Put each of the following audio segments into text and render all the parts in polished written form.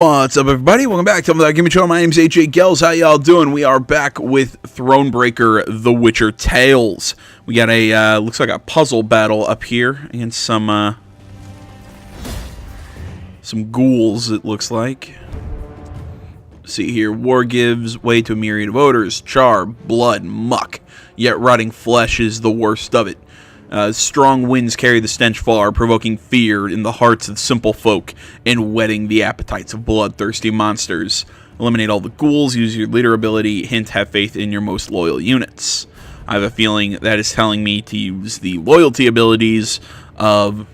What's up, everybody? Welcome back to the Gaming Show. My name's AJ Gels. How y'all doing? We are back with Thronebreaker, The Witcher Tales. We got a, looks like a puzzle battle up here against some ghouls, it looks like. See here, war gives way to a myriad of odors, char, blood, muck, yet rotting flesh is the worst of it. Strong winds carry the stench far, provoking fear in the hearts of simple folk and whetting the appetites of bloodthirsty monsters. Eliminate all the ghouls, use your leader ability, hint, have faith in your most loyal units. I have a feeling that is telling me to use the loyalty abilities of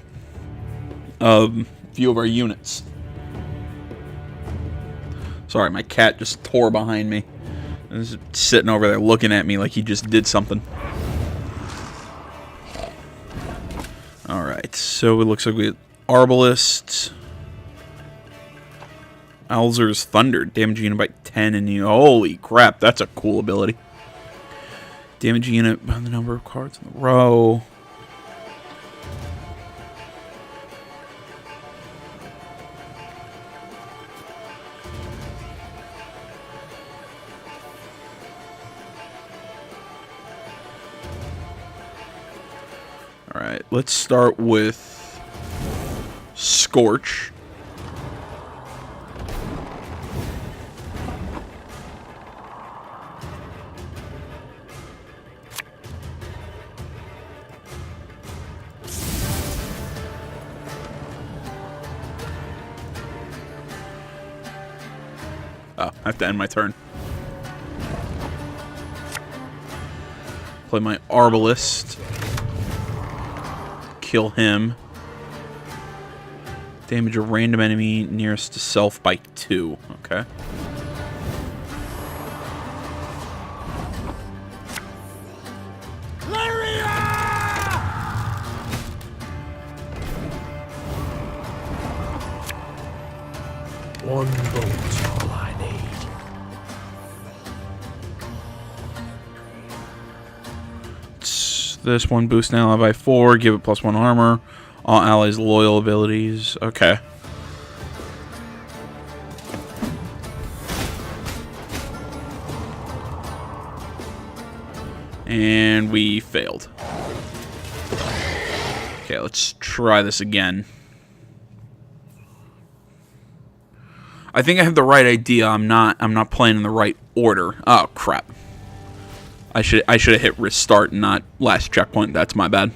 a few of our units. Sorry, my cat just tore behind me. He's sitting over there looking at me like he just did something. Alright, so it looks like we have Arbalist. Alzur's Thunder. Damage unit by 10 and you. Holy crap, that's a cool ability. Damage unit by the number of cards in the row. Alright, let's start with Scorch. Oh, I have to end my turn. Play my Arbalist. Kill him. Damage a random enemy nearest to self by 2. Okay. One bolt's all I need. This one boosts an ally by 4, give it +1 armor. All allies loyal abilities. Okay. And we failed. Okay, let's try this again. I think I have the right idea. I'm not playing in the right order. Oh crap. I should have hit restart and not last checkpoint. That's my bad.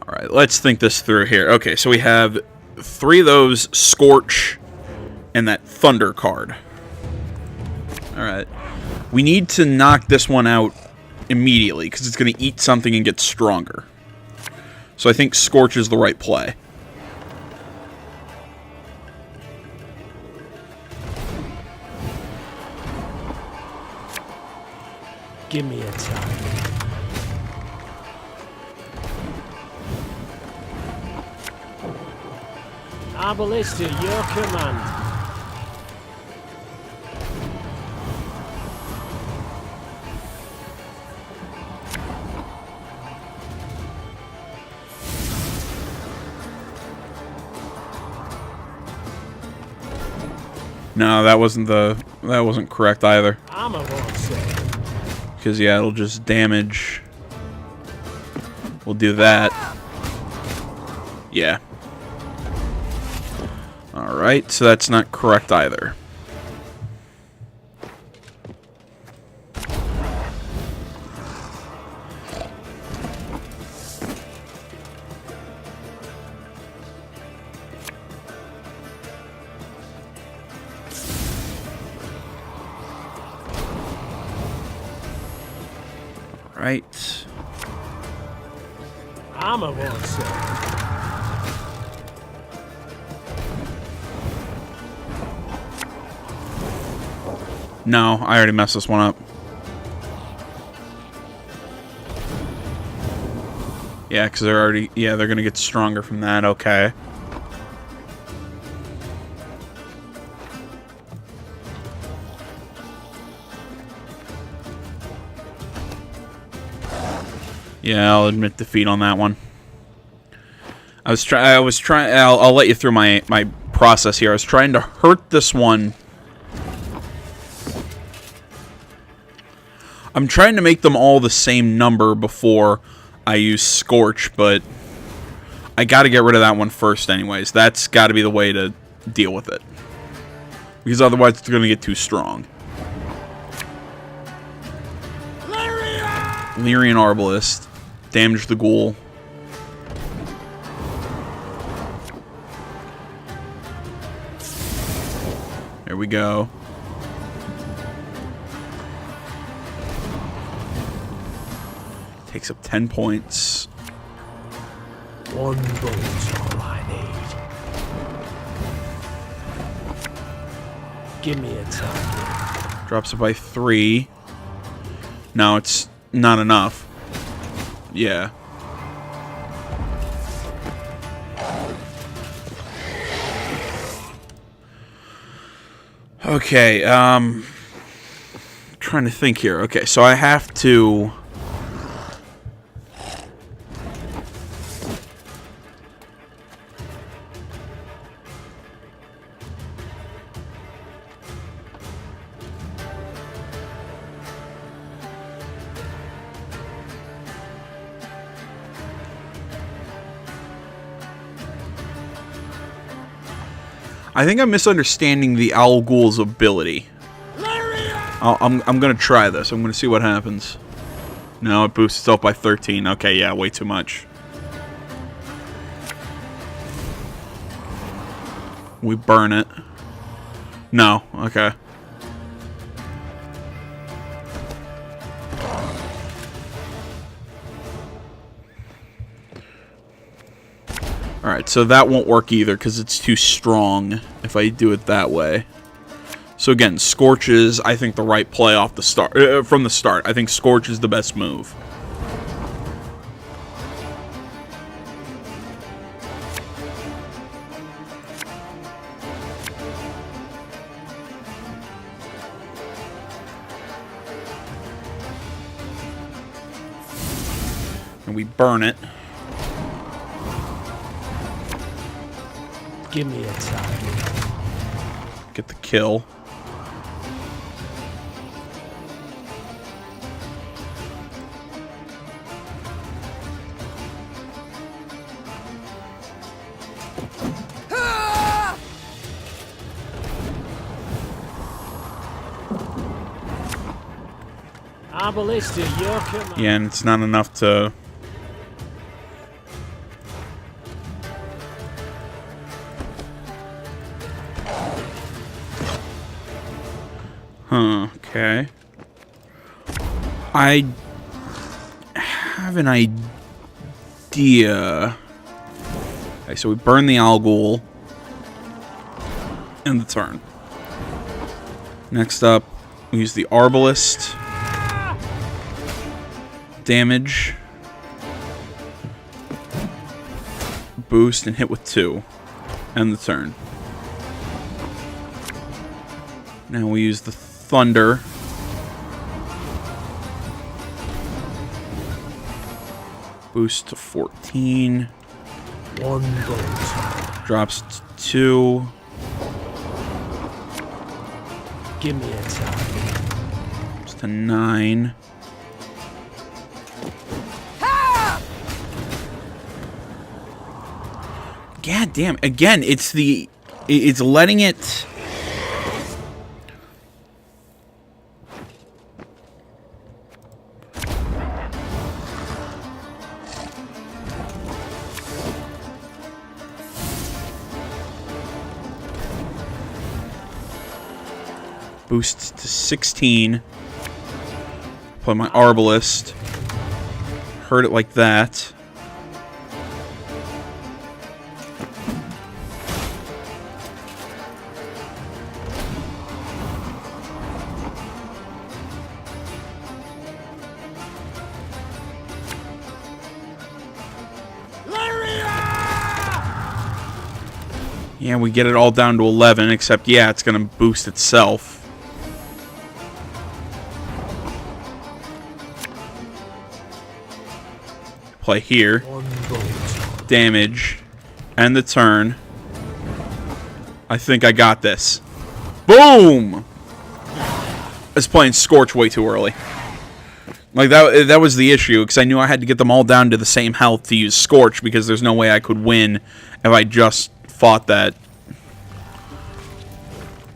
Alright, let's think this through here. Okay, so we have 3 of those Scorch and that Thunder card. Alright. We need to knock this one out immediately because it's going to eat something and get stronger. So I think Scorch is the right play. Give me a time. Arbalist to your command. No, that wasn't correct either. Armor won't save. Because, yeah, it'll just damage. We'll do that. Yeah. Alright, so that's not correct either. Right. Armor won't save. No, I already messed this one up. Yeah, because they're gonna get stronger from that. Okay. Yeah, I'll admit defeat on that one. I I was trying. I'll let you through my process here. I was trying to hurt this one. I'm trying to make them all the same number before I use Scorch, but I got to get rid of that one first anyways. That's got to be the way to deal with it. Because otherwise it's going to get too strong. Lyrian Arbalist. Damage the ghoul. There we go. Takes up 10 points. One bullet's all I need. Give me a target. Drops it by 3. No, it's not enough. Yeah. Okay, trying to think here. Okay, so I have to... I think I'm misunderstanding the Owl Ghoul's ability. I'm gonna try this. I'm gonna see what happens. No, it boosts itself by 13. Okay, yeah, way too much. We burn it. No, okay. Alright, so that won't work either because it's too strong if I do it that way. So again, Scorch is, I think, the right play off the start. From the start, I think Scorch is the best move. And we burn it. Give me a target. Get the kill. Arbalista, your command. Yeah, and it's not enough to... Huh, okay. I have an idea. Okay, so we burn the Owl Ghoul. End the turn. Next up, we use the Arbalist. Damage. Boost and hit with 2. End the turn. Now we use the Thunder. Boost to 14. One bullet. Drops to 2. Give me a target. Drops to 9. God damn. Again, it's letting it... Boost to 16. Play my Arbalist. Hurt it like that. Yeah, we get it all down to 11, except, yeah, it's going to boost itself. Play here. Damage. End the turn. I think I got this. Boom! I was playing Scorch way too early. Like, that was the issue, because I knew I had to get them all down to the same health to use Scorch, because there's no way I could win if I just fought that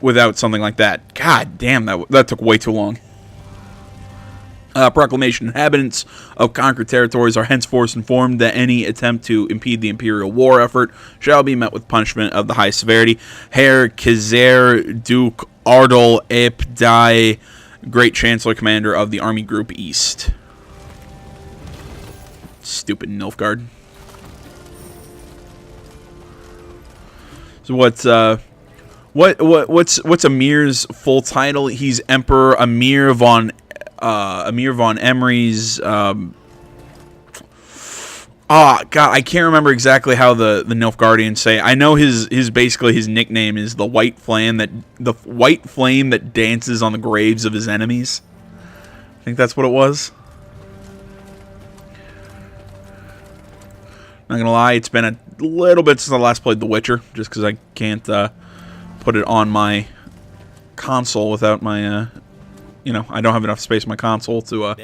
without something like that. God damn, that took way too long. Proclamation. Inhabitants of conquered territories are henceforth informed that any attempt to impede the imperial war effort shall be met with punishment of the highest severity. Herr Kizer Duke Ardal Ep Die, Great Chancellor, Commander of the Army Group East. Stupid Nilfgaard. So what's Amir's full title? He's Emperor Amir von Emery's. God, I can't remember exactly how the Nilfgaardians say. I know his basically his nickname is the white flame that dances on the graves of his enemies. I think that's what it was. Not gonna lie, it's been a little bit since I last played The Witcher, just because I can't put it on my console without my I don't have enough space on my console to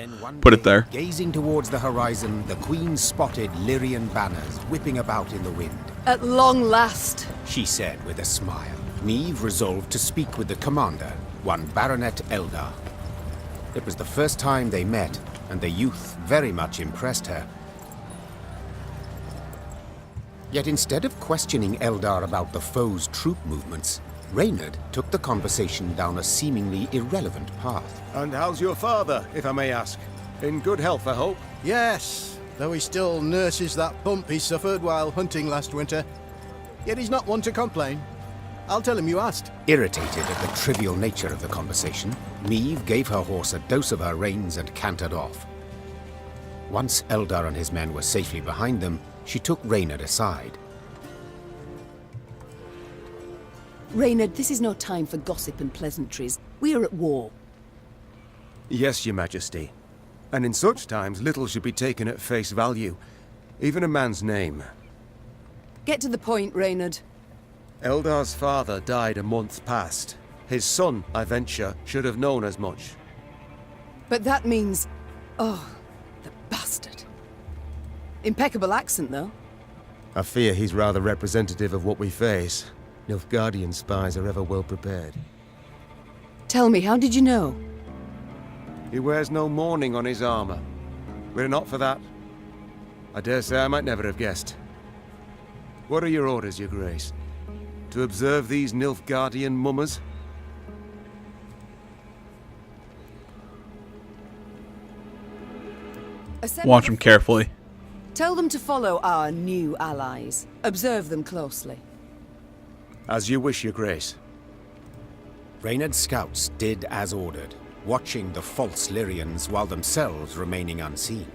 put it there. Gazing towards the horizon, the Queen spotted Lyrian banners whipping about in the wind. At long last, She said with a smile. Neve resolved to speak with the commander, one Baronet Eldar. It was the first time they met, and the youth very much impressed her. Yet instead of questioning Eldar about the foe's troop movements, Reynard took the conversation down a seemingly irrelevant path. And how's your father, if I may ask? In good health, I hope? Yes, though he still nurses that bump he suffered while hunting last winter. Yet he's not one to complain. I'll tell him you asked. Irritated at the trivial nature of the conversation, Neve gave her horse a dose of her reins and cantered off. Once Eldar and his men were safely behind them, she took Reynard aside. Reynard, this is no time for gossip and pleasantries. We are at war. Yes, Your Majesty. And in such times, little should be taken at face value. Even a man's name. Get to the point, Reynard. Eldar's father died a month past. His son, I venture, should have known as much. But that means... Oh, the bastard. Impeccable accent, though. I fear he's rather representative of what we face. Nilfgaardian spies are ever well prepared. Tell me, how did you know? He wears no mourning on his armor. Were it not for that, I dare say I might never have guessed. What are your orders, Your Grace? To observe these Nilfgaardian mummers? Watch him carefully. Tell them to follow our new allies. Observe them closely. As you wish, Your Grace. Reynard's scouts did as ordered, watching the false Lyrians while themselves remaining unseen.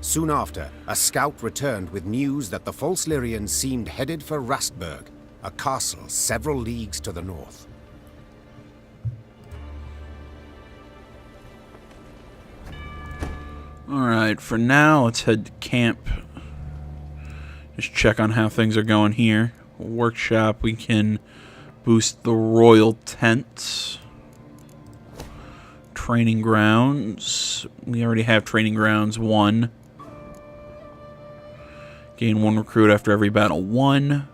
Soon after, a scout returned with news that the false Lyrians seemed headed for Rastburg, a castle several leagues to the north. Alright, for now, let's head to camp. Just check on how things are going here. Workshop, we can boost the royal tent. Training grounds. We already have training grounds 1. Gain 1 recruit after every battle 1.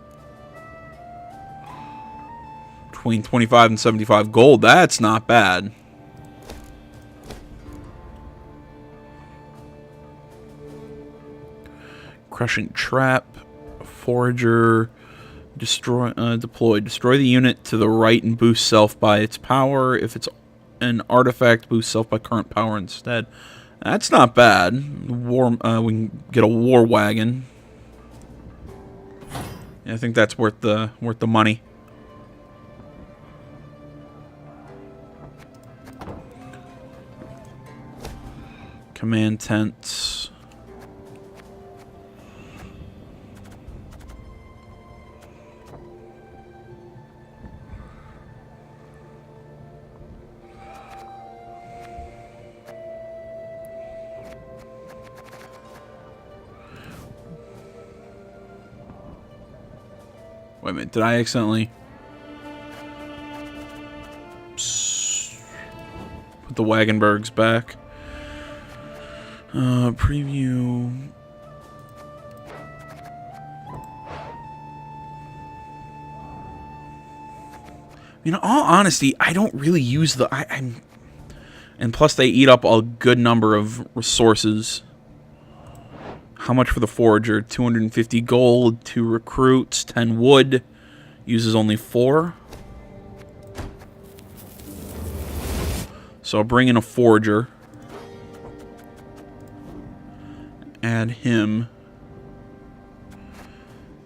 Between 25 and 75 gold. That's not bad. Crushing trap. Forager. Deploy. Destroy the unit to the right and boost self by its power. If it's an artifact, boost self by current power instead. That's not bad. We can get a war wagon. Yeah, I think that's worth the money. Command tents. Wait a minute, did I accidentally put the Wagenbergs back? Preview. In all honesty, I don't really use the... And plus they eat up a good number of resources. How much for the Forager? 250 gold, 2 recruits, 10 wood. Uses only 4. So I'll bring in a Forager. Add him.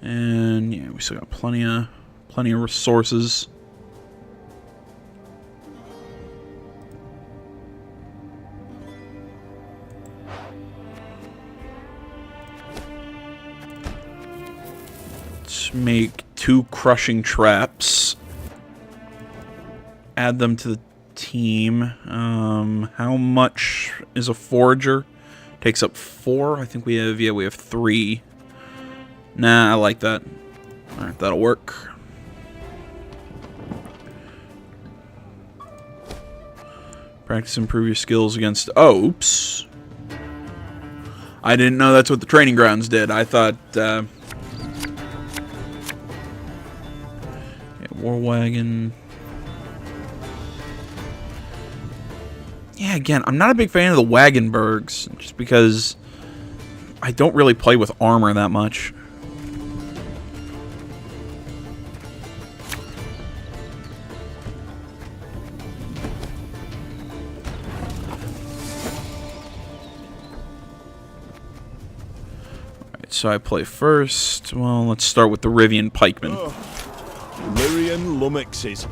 And yeah, we still got plenty of resources. Make 2 crushing traps. Add them to the team. How much is a Forager? Takes up 4. I think we have 3. Nah, I like that. Alright, that'll work. Practice, improve your skills against... Oh, oops. I didn't know that's what the training grounds did. I thought... War wagon. Yeah, again, I'm not a big fan of the Wagenbergs, just because I don't really play with armor that much. Alright, so I play first. Well, let's start with the Rivian Pikemen. Lyrian lummoxes.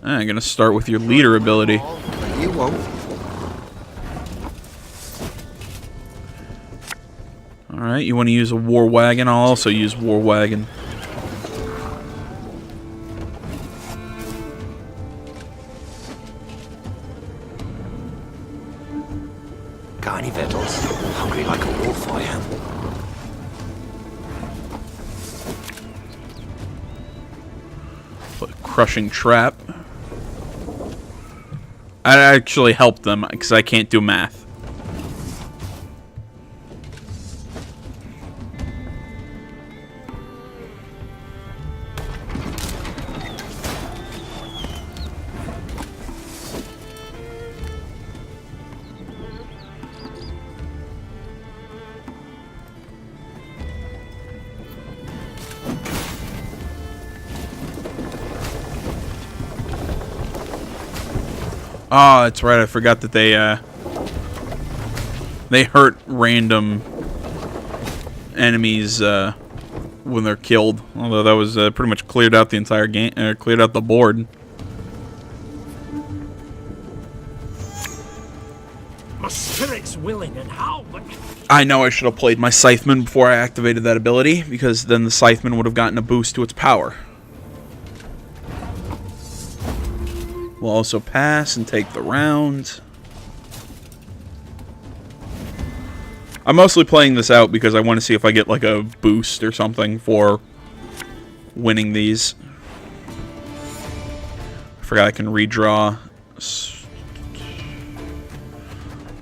I'm gonna start with your leader ability. You won't. Alright, you want to use a war wagon? I'll also use war wagon. Got any victuals? Hungry like a wolf, I am. Put a crushing trap. I actually helped them because I can't do math. Oh, that's right. I forgot that they hurt random enemies when they're killed. Although that was pretty much cleared out the entire game, cleared out the board. My spirit's willing and how, but I know I should have played my Scytheman before I activated that ability, because then the Scytheman would have gotten a boost to its power. We'll also pass and take the round. I'm mostly playing this out because I want to see if I get like a boost or something for winning these. I forgot I can redraw.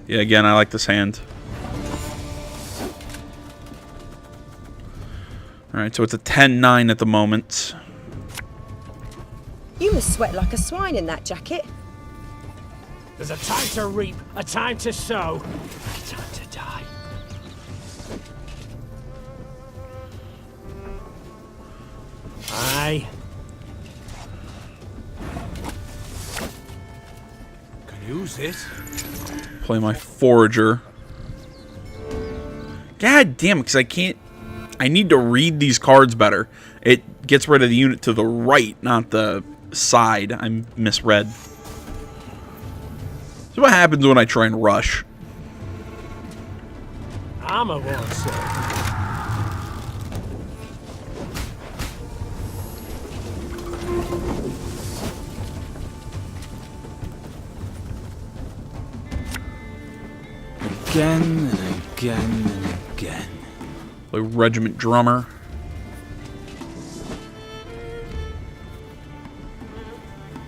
Yeah, again, I like this hand. Alright, so it's a 10-9 at the moment. You must sweat like a swine in that jacket. there's a time to reap, a time to sow, and a time to die. Aye. Can use this. Play my Forager. God damn it, because I can't... I need to read these cards better. It gets rid of the unit to the right, not the side. I misread. So what happens when I try and rush? Armor won't serve. again and again and again. Play regiment drummer.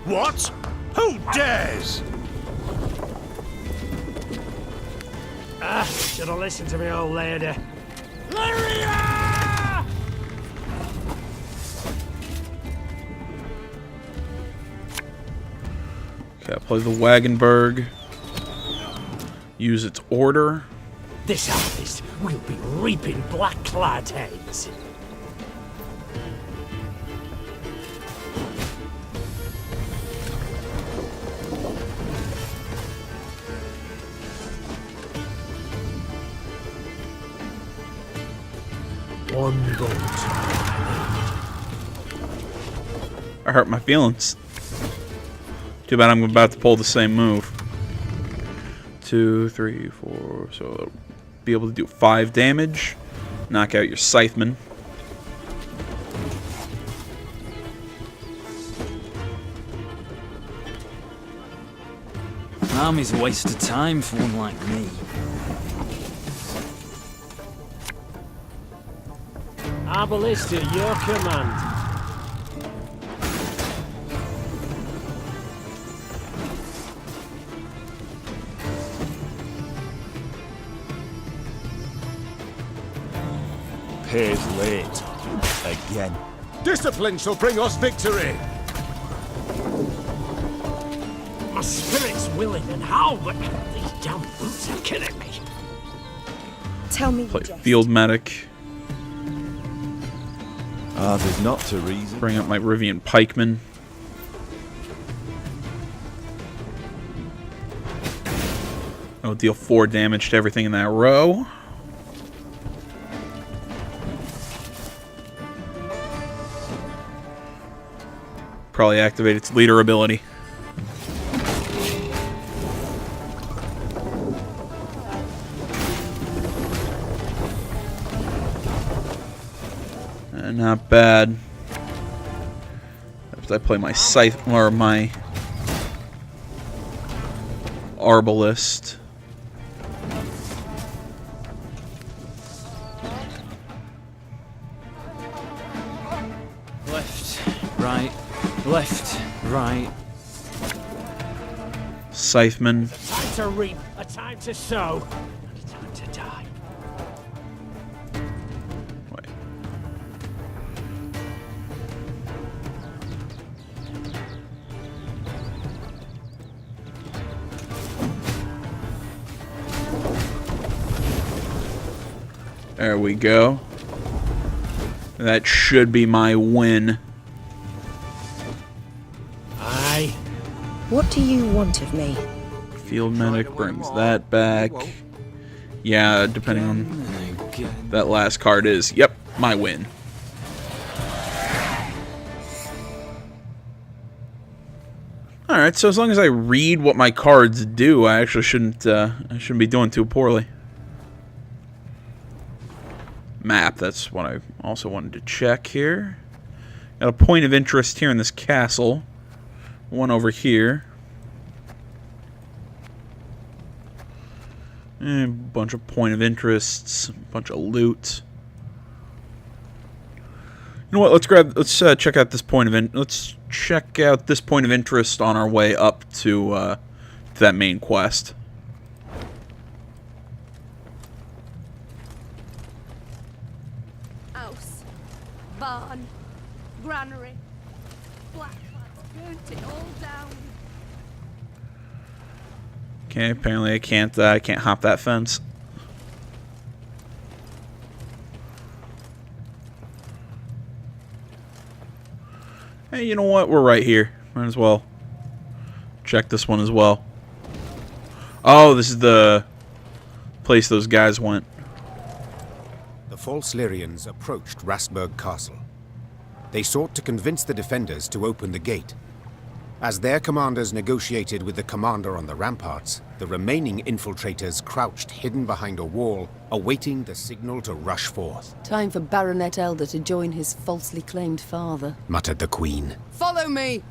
What? Who dares? Should have listened to me old lady. Lyria! Okay, I'll play the Wagenburg. Use its order. This harvest will be reaping black-clad heads. One goat. I hurt my feelings. Too bad I'm about to pull the same move. 2, 3, 4. So I'll be able to do 5 damage. Knock out your Scytheman. Army's a waste of time for one like me. Our ballista, your command. Pays late. Again. Discipline shall bring us victory! My spirit's willing and how, but these damn boots are killing me. Tell me Play you jest. field medic. There's not to reason. Bring up my Rivian pikeman. I'll deal 4 damage to everything in that row. Probably activate its leader ability. Not bad. After I play my scythe or my arbalist. Left, right, left, right. Scytheman. A time to reap, a time to sow, and a time to die. Wait. There we go. That should be my win. Aye. What do you want of me? Field medic brings that back. Yeah, depending on And again. that last card is. Yep, my win. Alright, so as long as I read what my cards do, I actually shouldn't be doing too poorly. Map, that's what I also wanted to check here. Got a point of interest here in this castle. One over here. And a bunch of point of interests, a bunch of loot. You know what? Let's check out this point of let's check out this point of interest on our way up to that main quest. House, barn, granary, black lads burnt it all down. Okay, apparently I can't hop that fence. Hey, you know what? We're right here. Might as well check this one as well. Oh, this is the place those guys went. The false Lyrians approached Rastburg Castle. They sought to convince the defenders to open the gate. As their commanders negotiated with the commander on the ramparts, the remaining infiltrators crouched hidden behind a wall, awaiting the signal to rush forth. Time for Baronet Elder to join his falsely claimed father. Muttered the Queen. Follow me!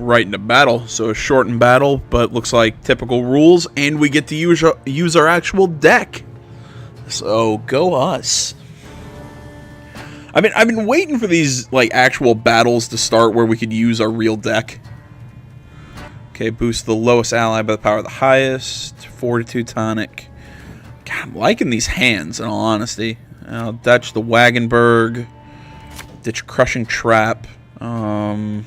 right into battle. So a shortened battle, but looks like typical rules, and we get to use our actual deck. So go us. I've been waiting for these like actual battles to start where we could use our real deck. Okay, boost the lowest ally by the power of the highest. Fortitude tonic. God, I'm liking these hands in all honesty. I'll ditch the Wagenberg. Ditch crushing trap. I'll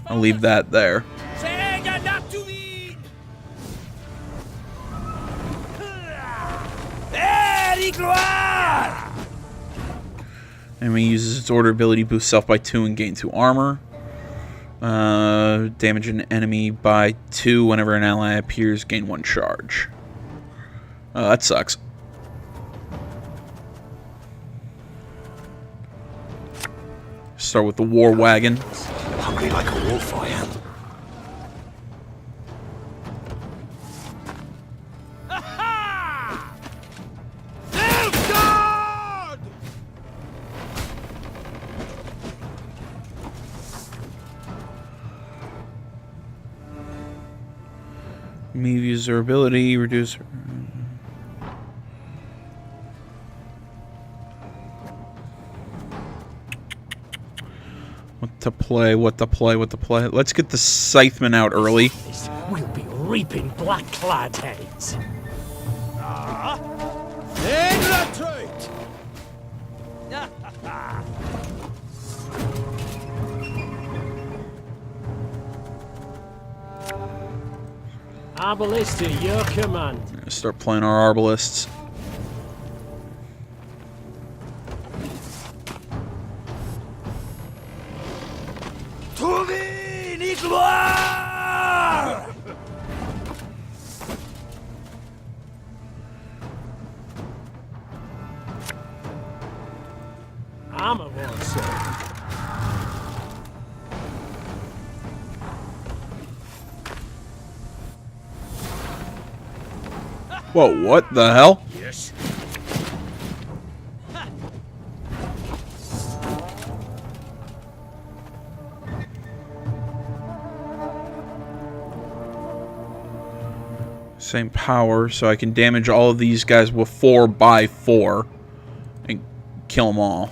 leave that there. Enemy uses its order ability, boosts self by 2 and gain 2 armor. Damage an enemy by 2 whenever an ally appears, gain 1 charge. That sucks. Start with the war wagon. Hungry like a wolf, I am. Move user ability, reduce. What to play, what to play, what to play. Let's get the Scytheman out early. We'll be reaping black-clad heads. Arbalist to your command. Start playing our Arbalists. Armor won't serve. Whoa, what the hell? Yes. Same power, so I can damage all of these guys with 4x4 and kill them all.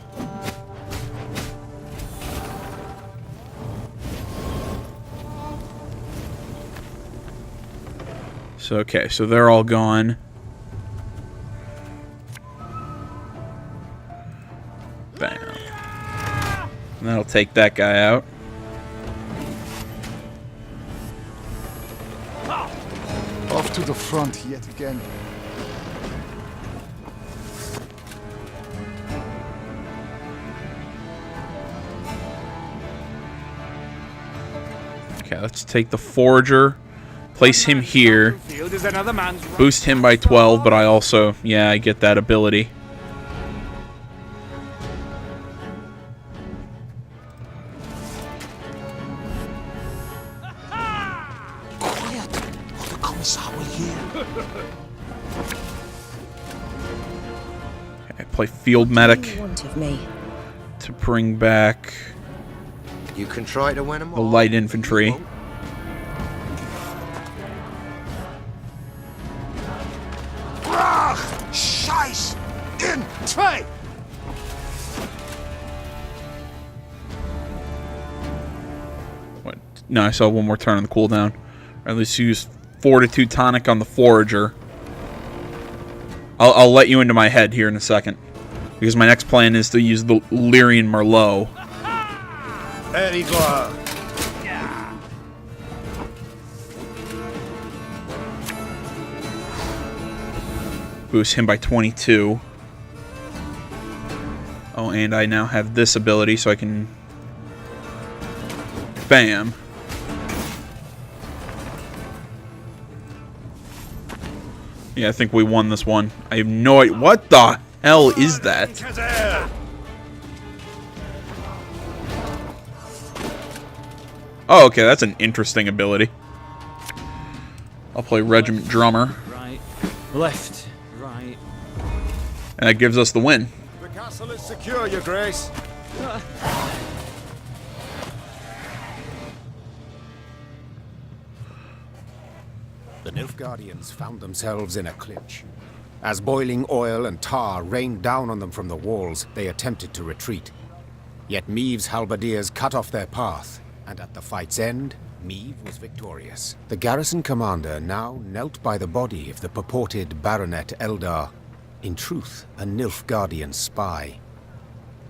So, okay, so they're all gone. Bam. And that'll take that guy out. Off to the front yet again. Okay, let's take the Forager. Place him here. Boost him by 12, but I also, yeah, I get that ability. Quiet, or the Commissar will hear. Okay, play Field Medic What do you want of me? to bring back You can try to win them the light infantry. Scheiß! In! Try! What? No, I saw one more turn on the cooldown. Or at least use Fortitude tonic on the Forager. I'll let you into my head here in a second. Because my next plan is to use the Lyrian Merlot. There you go. Boost him by 22. Oh, and I now have this ability, so I can... Bam. Yeah, I think we won this one. I have no idea. What the hell is that? Oh, okay, that's an interesting ability. I'll play Regiment Drummer. Right, left, right, And that gives us the win. The castle is secure, Your Grace. The Nilfgaardians found themselves in a clinch. As boiling oil and tar rained down on them from the walls, they attempted to retreat. Yet Meave's halberdiers cut off their path, and at the fight's end, Meave was victorious. The garrison commander now knelt by the body of the purported Baronet Eldar, in truth, a Nilfgaardian spy.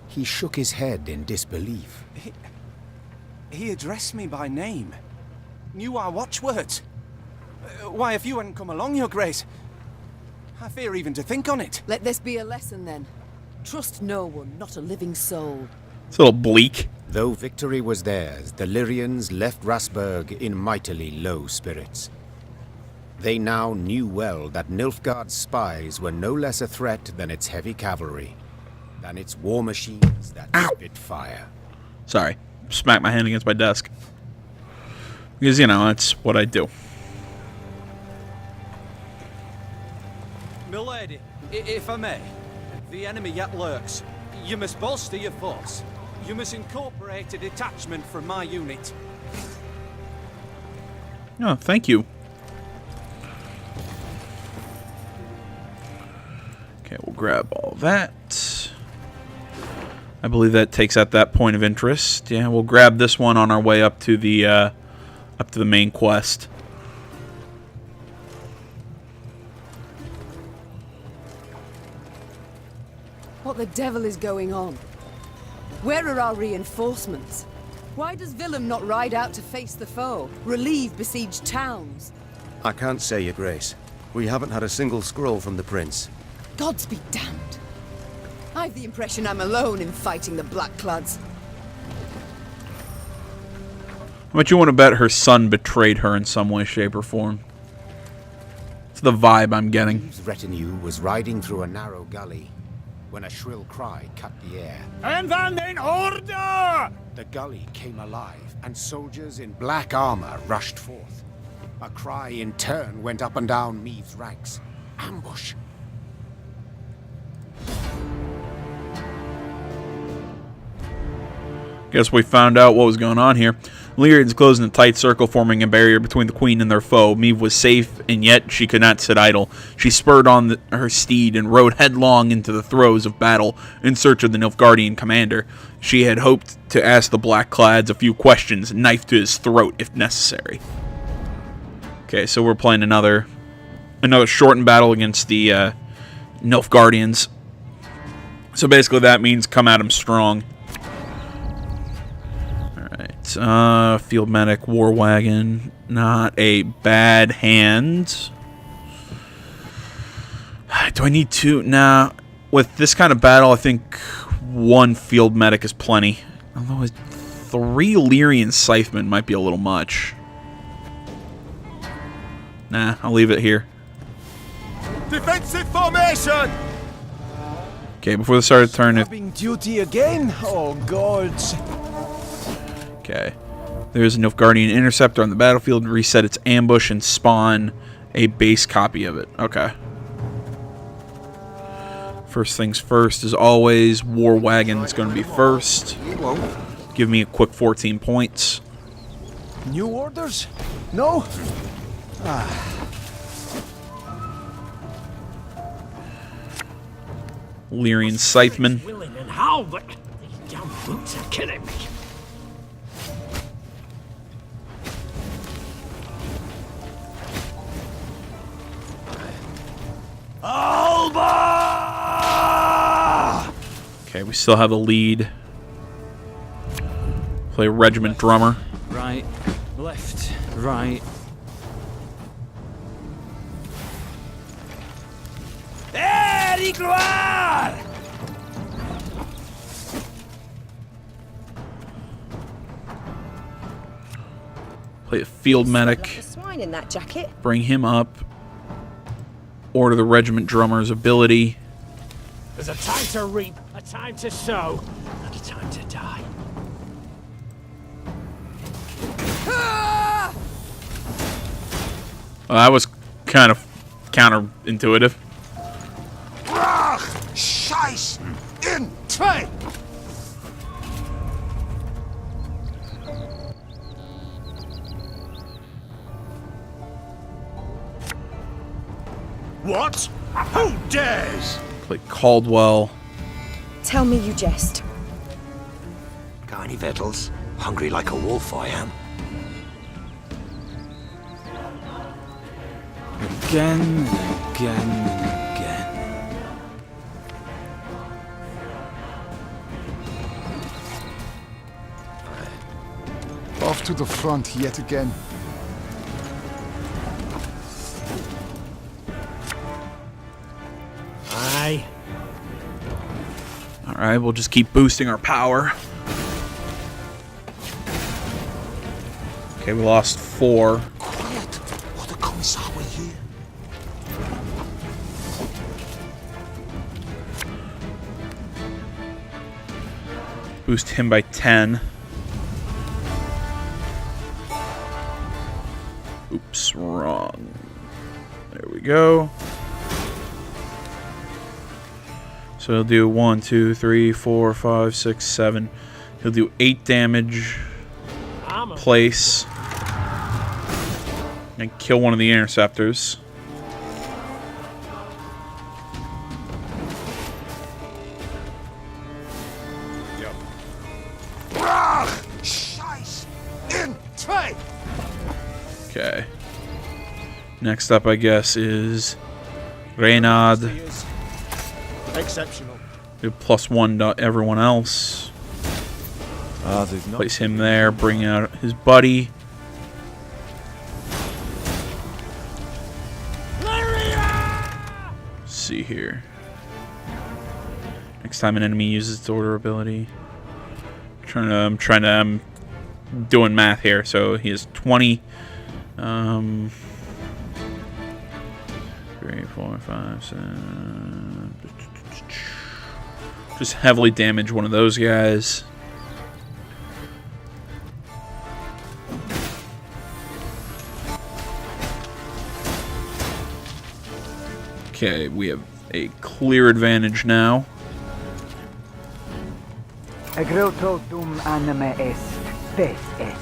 He shook his head in disbelief. He addressed me by name. Knew our watchwords. Why, if you hadn't come along, Your Grace, I fear even to think on it. Let this be a lesson then. Trust no one, not a living soul. It's a little bleak. Though victory was theirs, the Lyrians left Rasburg in mightily low spirits. They now knew well that Nilfgaard's spies were no less a threat than its heavy cavalry, than its war machines that spit fire. Sorry. Smack my hand against my desk. Because, you know, that's what I do. Milady, if I may, the enemy yet lurks. You must bolster your force. You must incorporate a detachment from my unit. Oh, thank you. Okay, we'll grab all that. I believe that takes out that point of interest. Yeah, we'll grab this one on our way up to the main quest. What the devil is going on? Where are our reinforcements? Why does Willem not ride out to face the foe, relieve besieged towns? I can't say, Your Grace. We haven't had a single scroll from the Prince. Gods be damned. I've the impression I'm alone in fighting the Blackclads. How much you want to bet her son betrayed her in some way, shape, or form? It's the vibe I'm getting. Meave's retinue was riding through a narrow gully when a shrill cry cut the air. And then in order! The gully came alive, and soldiers in black armor rushed forth. A cry in turn went up and down Meave's ranks. Ambush! Guess we found out what was going on here. Lyrians closed in a tight circle, forming a barrier between the queen and their foe. Meave was safe, and yet she could not sit idle. She spurred on her steed and rode headlong into the throes of battle in search of the Nilfgaardian commander. She had hoped to ask the Blackclads a few questions, knife to his throat if necessary. Okay, so we're playing another shortened battle against the Nilfgaardians. So basically that means come at them strong. Field medic, war wagon, not a bad hand. Do I need two? Nah, with this kind of battle, I think one field medic is plenty. Although 3 Lyrian scythemen might be a little much. Nah, I'll leave it here. Defensive formation! Okay, before the start of the turn, Having duty again? Oh, gods. Okay. There's a Nilfgaardian interceptor on the battlefield. Reset its ambush and spawn a base copy of it. Okay. First things first, as always, war wagon's going to be first. Give me a quick 14 points. New orders? No? Lyrian scytheman. Willing and how, but these damn boots are killing me. Alba! Okay, we still have a lead. Play regiment drummer. Right, left, right. Play a field medic. Like a swine in that jacket. Bring him up. Order the regiment drummer's ability. There's a time to reap, a time to sow, and a time to die. Well, that was kind of counterintuitive. In! Try! What? Who dares? Play Caldwell. Tell me you jest. Got any victuals? Hungry like a wolf, I am. Again and again and again. Off to the front yet again. Aye. Alright, we'll just keep boosting our power. Okay, we lost 4. Quiet, or the commissar will hear. Boost him by 10. Oops, wrong. There we go. So he'll do 1, 2, 3, 4, 5, 6, 7. He'll do 8 damage. Place. And kill one of the interceptors. Scheiß! In! Try! Okay. Next up, I guess, is Reynard. Exceptional. Do +1 to everyone else. Place him there. Bring out his buddy. Let's see here. Next time an enemy uses its order ability. I'm doing math here. So he has 20. 3, 4, 5, 7. Just heavily damage one of those guys. Okay, we have a clear advantage now. Agroto dum anima est, pes est.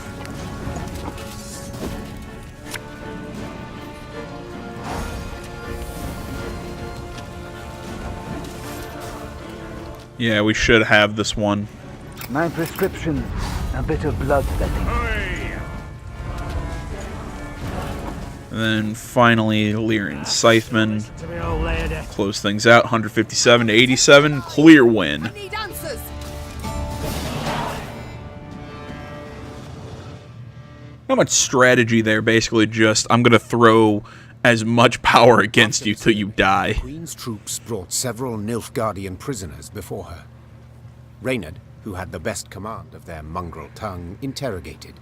Yeah, we should have this one. My prescription, a bit of bloodletting. And then finally, Lyrian Scytheman. Close things out, 157 to 87. Clear win. I need answers. Not much strategy there, basically just, I'm going to throw as much power against you till you die. The Queen's troops brought several Nilfgaardian prisoners before her. Reynard, who had the best command of their mongrel tongue, interrogated.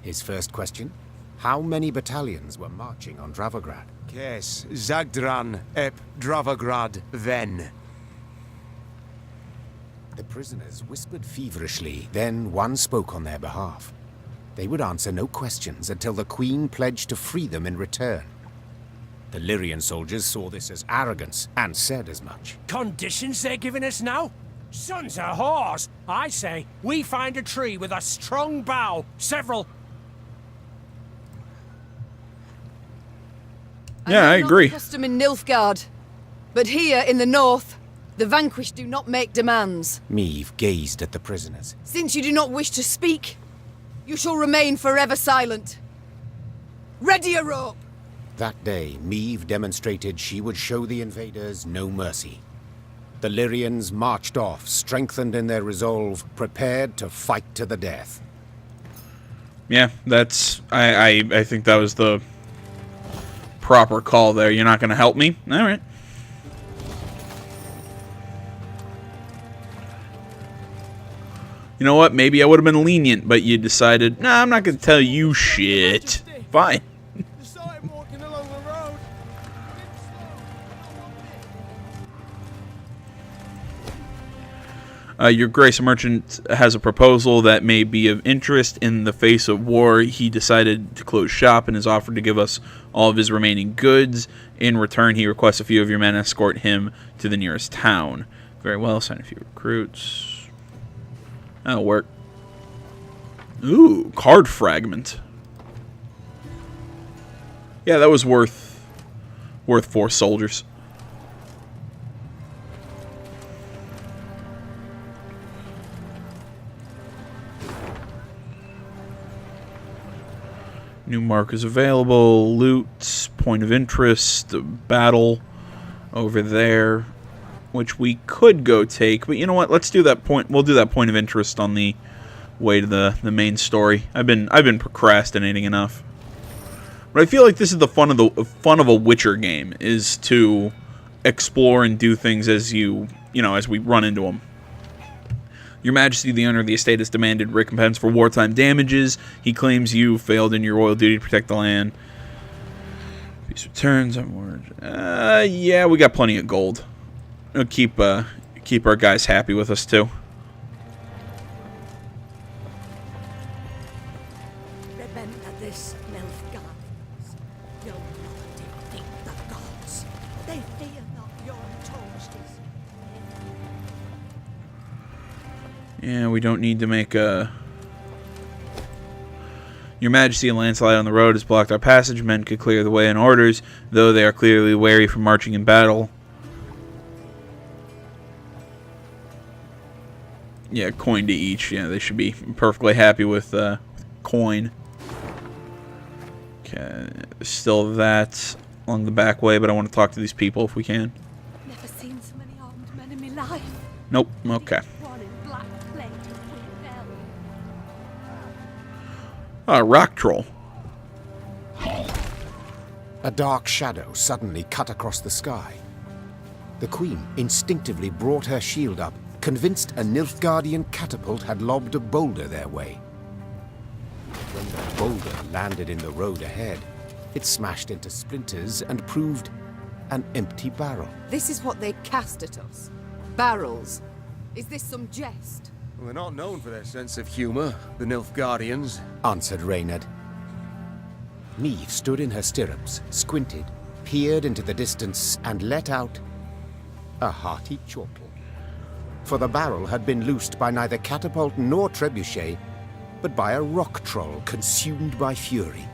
His first question: how many battalions were marching on Dravograd? Kes, Zagdran, ep Dravograd, ven. The prisoners whispered feverishly, then one spoke on their behalf. They would answer no questions until the Queen pledged to free them in return. The Lyrian soldiers saw this as arrogance and said as much. Conditions they're giving us now? Sons of whores! I say, we find a tree with a strong bough, several... Yeah, I agree. Custom in Nilfgaard. But here in the north, the vanquished do not make demands. Meve gazed at the prisoners. Since you do not wish to speak, you shall remain forever silent. Ready a rope! That day, Meve demonstrated she would show the invaders no mercy. The Lyrians marched off, strengthened in their resolve, prepared to fight to the death. Yeah, that's... I think that was the proper call there. You're not going to help me? Alright. You know what? Maybe I would have been lenient, but you decided, nah, I'm not going to tell you shit. Fine. Your Grace, a merchant has a proposal that may be of interest. In the face of war, he decided to close shop and has offered to give us all of his remaining goods. In return, he requests a few of your men escort him to the nearest town. Very well. Sign a few recruits. That'll work. Ooh, card fragment. Yeah, that was worth 4 soldiers. New markers available. Loot, point of interest, battle over there, which we could go take. But you know what? Let's do that point. We'll do that point of interest on the way to the main story. I've been procrastinating enough. But I feel like this is the fun of a Witcher game, is to explore and do things as as we run into them. Your Majesty, the owner of the estate, has demanded recompense for wartime damages. He claims you failed in your royal duty to protect the land. Peace returns. Yeah, we got plenty of gold. It'll keep our guys happy with us too. Remember this, Nilfgaardians. You'll not defeat the gods. They fear not your toasters. Yeah, we don't need to make a... Your Majesty, a landslide on the road has blocked our passage. Men could clear the way in orders, though they are clearly wary from marching in battle. Yeah, coin to each. Yeah, they should be perfectly happy with coin. Okay, still that along the back way, but I want to talk to these people if we can. Never seen so many armed men in my life. Nope. Okay. One in black plate with bell. Rock troll. A dark shadow suddenly cut across the sky. The Queen instinctively brought her shield up, convinced a Nilfgaardian catapult had lobbed a boulder their way. When the boulder landed in the road ahead, it smashed into splinters and proved an empty barrel. This is what they cast at us. Barrels. Is this some jest? Well, they're not known for their sense of humor, the Nilfgaardians, answered Reynard. Neve stood in her stirrups, squinted, peered into the distance, and let out a hearty chortle. For the barrel had been loosed by neither catapult nor trebuchet, but by a rock troll consumed by fury.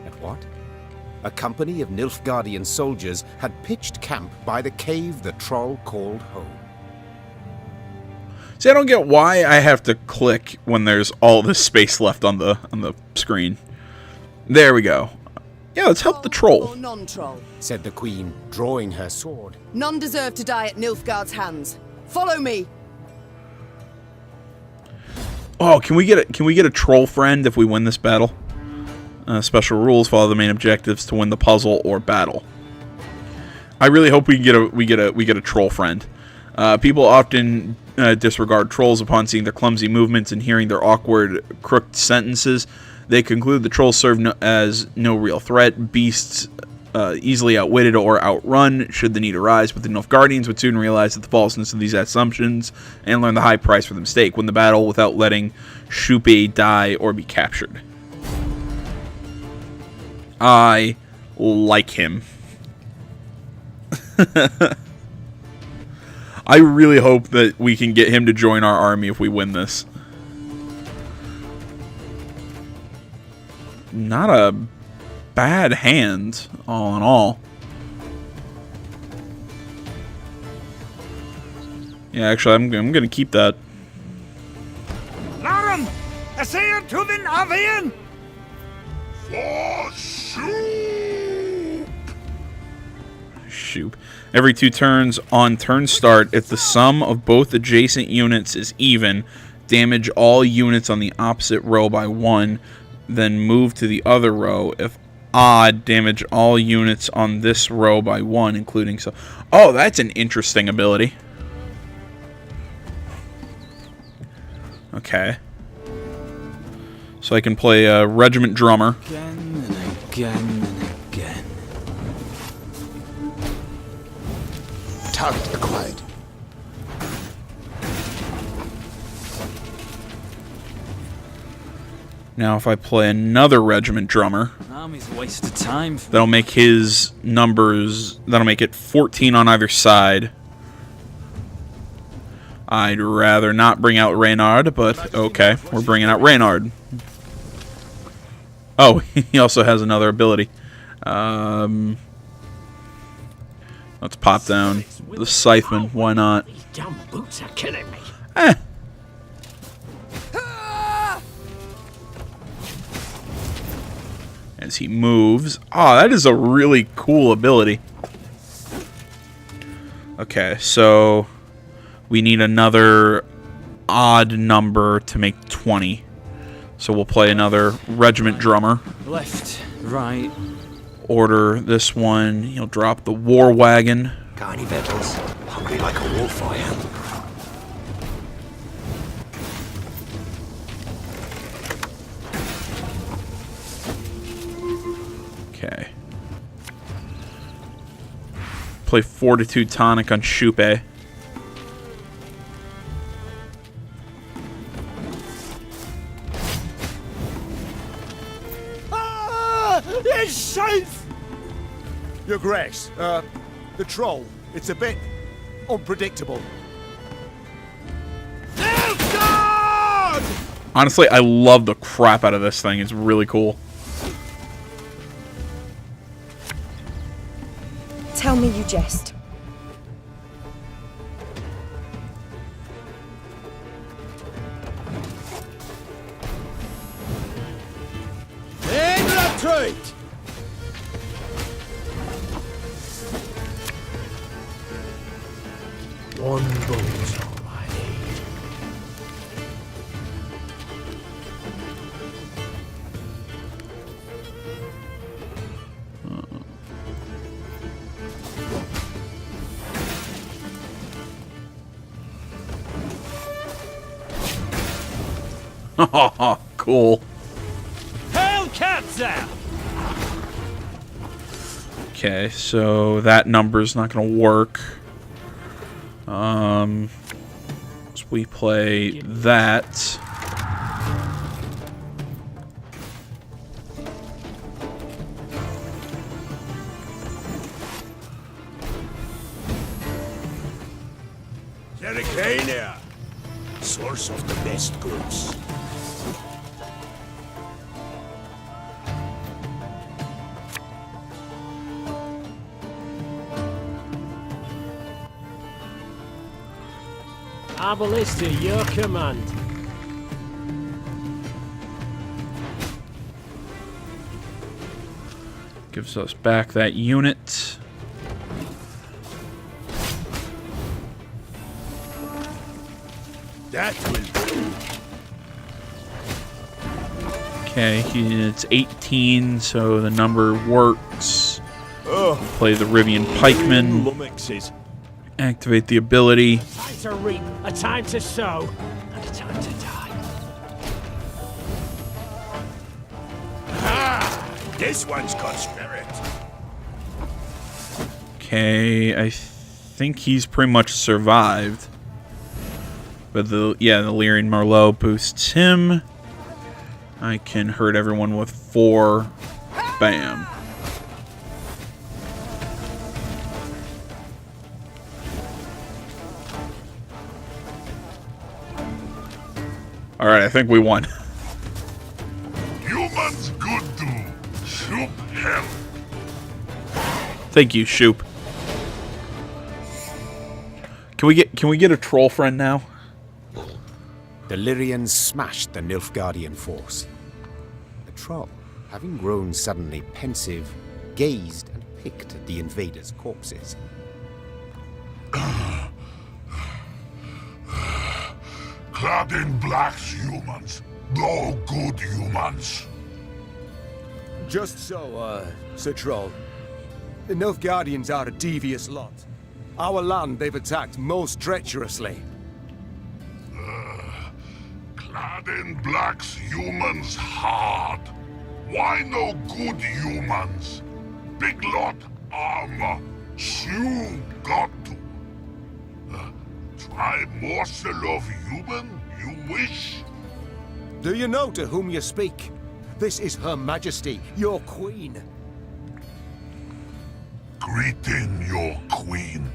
And what? A company of Nilfgaardian soldiers had pitched camp by the cave the troll called home. See, I don't get why I have to click when there's all this space left on the screen. There we go. Yeah, let's help the troll. Or non-troll, said the Queen, drawing her sword. None deserve to die at Nilfgaard's hands. Follow me. Oh, can we get a troll friend if we win this battle? Special rules: follow the main objectives to win the puzzle or battle. I really hope we get a troll friend. People often disregard trolls upon seeing their clumsy movements and hearing their awkward, crooked sentences. They conclude the trolls serve as no real threat. Beasts easily outwitted or outrun should the need arise, but the Nilfgaardians would soon realize the falseness of these assumptions and learn the high price for the mistake. Win the battle without letting Shupe die or be captured. I like him. I really hope that we can get him to join our army if we win this. Not a bad hand, all in all. Yeah, actually, I'm gonna keep that. Larum, essayr tuvin avian. Shoot. Every 2 turns on turn start, if the sum of both adjacent units is even, damage all units on the opposite row by 1, then move to the other row. If odd, damage all units on this row by 1, including so. Oh, that's an interesting ability. Okay. So I can play a regiment drummer. Again and again and again. Target acquired. Now if I play another regiment drummer, Army's a waste of time. that'll make his numbers, that'll make it 14 on either side. I'd rather not bring out Reynard, but okay, we're bringing out Reynard. Oh, he also has another ability. Let's pop down the Scytheman. Why not? These damn boots are killing me. As he moves. Oh, that is a really cool ability. Okay, so we need another odd number to make 20. So we'll play another regiment drummer. Left, right. Order this one. He'll drop the war wagon. Got any victuals? Hungry like a wolf, I am. Okay. Play Fortitude Tonic on Shupe. He's safe! Your Grace, the troll, it's a bit unpredictable. Honestly, I love the crap out of this thing. It's really cool. Tell me you jest. In the treat! One boat's all I need. Oh, cool. Hail Katza! Okay, so that number's not gonna work. So we play that. Jericania, source of the best goods. Abalista, your command. Gives us back that unit. That will do. Okay, it's 18, so the number works. Play the Rivian Pikeman. Activate the ability. Time to reap, a time to sow, and a time to die. Ah! This one's got spirit. Okay, I think he's pretty much survived. But the Lyrian Merlot boosts him. I can hurt everyone with 4. Bam. Alright, I think we won. Humans good to Shoop help. Thank you, Shoop. Can we get a troll friend now? The Lyrians smashed the Nilfgaardian force. The troll, having grown suddenly pensive, gazed and picked at the invaders' corpses. Clad in blacks humans. No good humans. Just so, Sir Troll. The Nilfgaardians are a devious lot. Our land they've attacked most treacherously. Clad in blacks humans hard. Why no good humans? Big lot armor. Shoe got to. Try morsel of human, you wish? Do you know to whom you speak? This is Her Majesty, your queen. Greeting your queen.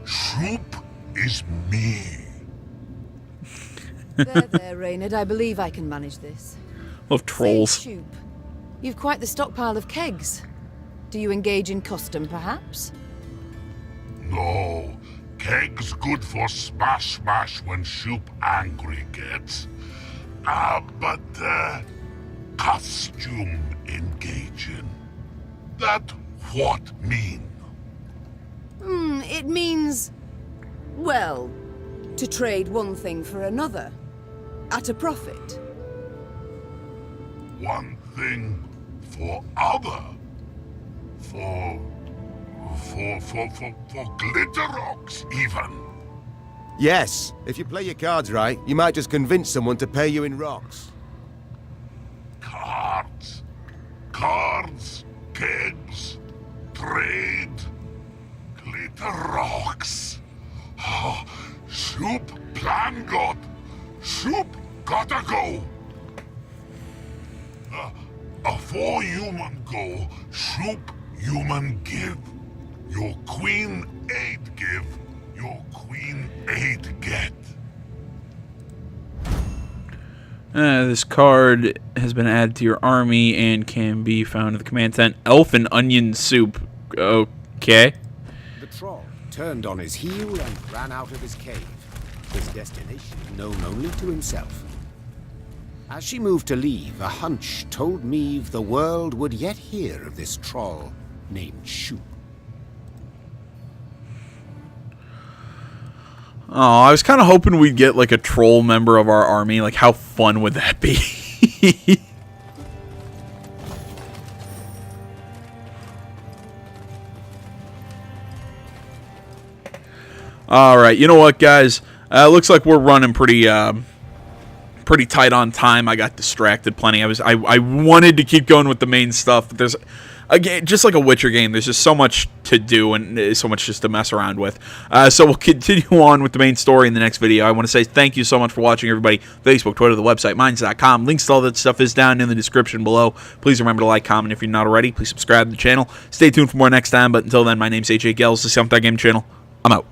Shoop is me. There, Reynard. I believe I can manage this. Love trolls. Say, Shoop, you've quite the stockpile of kegs. Do you engage in custom, perhaps? No, keg's good for smash when Shoop angry gets. But costume engaging. That what mean? It means, well, to trade one thing for another, at a profit. One thing for other. For glitter rocks, even. Yes, if you play your cards right, you might just convince someone to pay you in rocks. Cards, kegs, trade, glitter rocks. Shoop plan got. Shoop gotta go. Afore human go, Shoop human give. Your queen aid give. Your queen aid get. This card has been added to your army and can be found in the command tent. Elf and onion soup. Okay. The troll turned on his heel and ran out of his cave, his destination known only to himself. As she moved to leave, a hunch told Meve the world would yet hear of this troll named Shoop. Oh, I was kind of hoping we'd get like a troll member of our army. Like, how fun would that be? All right, you know what, guys? Looks like we're running pretty tight on time. I got distracted plenty. I wanted to keep going with the main stuff, but there's, again, just like a Witcher game, there's just so much to do and so much just to mess around with. So we'll continue on with the main story in the next video. I want to say thank you so much for watching, everybody. Facebook, Twitter, the website, Minds.com. Links to all that stuff is down in the description below. Please remember to like, comment if you're not already. Please subscribe to the channel. Stay tuned for more next time, but until then, my name's AJ Gels, the That Game channel. I'm out.